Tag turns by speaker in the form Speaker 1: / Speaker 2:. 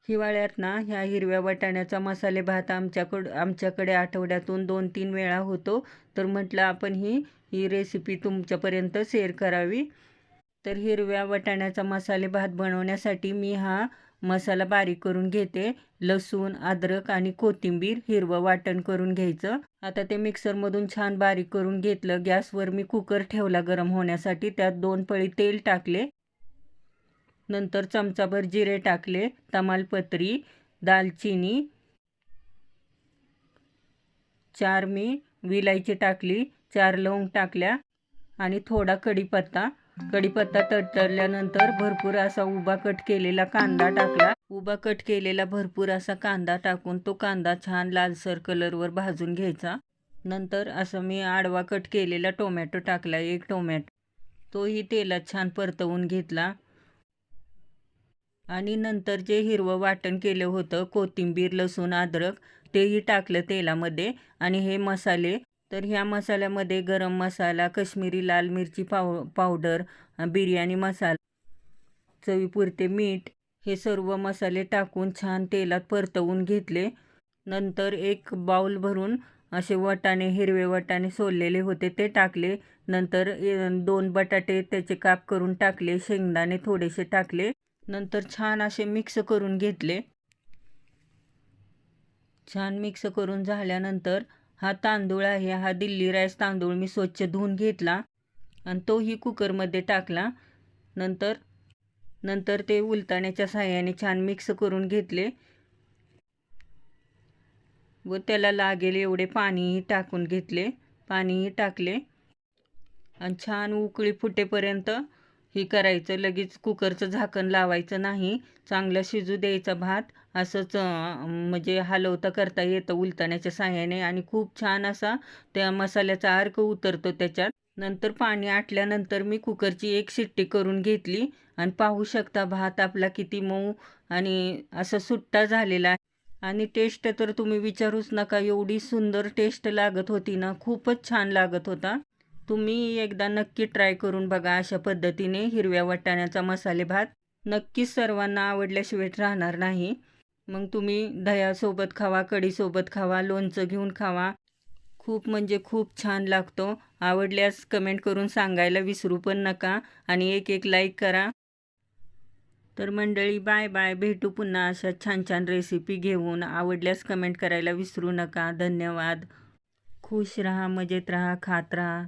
Speaker 1: हिवाळ्यात ना ह्या हिरव्या वाटाण्याचा मसाले भात आमच्याकडे आठवड्यातून 2-3 वेळा होतो. तर म्हटलं आपण ही रेसिपी तुमच्यापर्यंत शेअर करावी. तर हिरव्या वाटाण्याचा मसाले भात बनवण्यासाठी मी हा मसाला बारीक करून घेते. लसूण, अद्रक आणि कोथिंबीर हिरवं वाटण करून घ्यायचं. आता ते मिक्सरमधून छान बारीक करून घेतलं. गॅसवर मी कुकर ठेवला गरम होण्यासाठी. त्यात 2 पळी तेल टाकले. नंतर चमचाभर जिरे टाकले, तमालपत्री, दालचिनी, 4 मी विलायची टाकली, 4 लवंग टाकल्या आणि थोडा कढीपत्ता. कढीपत्ता तडतडल्यानंतर भरपूर असा उभा कट केलेला कांदा टाकला. उभा कट केलेला भरपूर असा कांदा टाकून तो कांदा छान लालसर कलरवर भाजून घ्यायचा. नंतर असं मी आडवा कट केलेला टोमॅटो टाकला, 1 टोमॅटो. तोही तेलात छान परतवून घेतला. आणि नंतर जे हिरवं वाटण केलं होतं, कोथिंबीर, लसूण, अद्रक, तेही टाकलं तेलामध्ये. आणि हे मसाले, तर ह्या मसाल्यामध्ये गरम मसाला, काश्मीरी लाल मिरची पावडर, बिर्याणी मसाला, चवीपुरते मीठ, हे सर्व मसाले टाकून छान तेलात परतवून घेतले. नंतर एक बाउल भरून असे वाटाणे, हिरवे वाटाणे सोललेले होते ते टाकले. नंतर 2 बटाटे त्याचे काप करून टाकले, शेंगदाणे थोडेसे टाकले. नंतर छान असे मिक्स करून घेतले. छान मिक्स करून झाल्यानंतर हा तांदूळ आहे, हा दिल्ली राईस तांदूळ मी स्वच्छ धुवून घेतला आणि तोही कुकरमध्ये टाकला. नंतर नंतर ते उलताण्याच्या साहाय्याने छान मिक्स करून घेतले व त्याला लागेल एवढे पाणीही टाकून घेतले. पाणीही टाकले आणि छान उकळी फुटेपर्यंत ही करायचं. लगेच कुकरचं झाकण लावायचं नाही. चांगलं शिजू द्यायचा भात. असंच म्हणजे हलवता करता येतं उलताण्याच्या साहाय्याने आणि खूप छान असा त्या मसाल्याचा अर्क उतरतो त्याच्यात. नंतर पाणी आटल्यानंतर मी कुकरची 1 शिट्टी करून घेतली आणि पाहू शकता भात आपला किती मऊ आणि असा सुट्टा झालेला आहे. आणि टेस्ट तर तुम्ही विचारूच नका, एवढी सुंदर टेस्ट लागत होती ना, खूपच छान लागत होता. तुम्ही एकदा नक्की ट्राय करून बघा अशा पद्धतीने हिरव्या वाटाण्याचा मसाले भात. नक्कीच सर्वांना आवडल्याशिवाय राहणार नाही. मग तुम्ही दह्यासोबत खावा, कढीसोबत खावा, लोणचं घेऊन खावा. खूप म्हणजे खूप छान लागतो. आवडल्यास कमेंट करून सांगायला विसरू पण नका आणि एक लाईक करा. तर मंडळी, बाय बाय. भेटू पुन्हा अशा छान छान रेसिपी घेऊन. आवडल्यास कमेंट करायला विसरू नका. धन्यवाद. खुश राहा, मजेत राहा, खात राहा.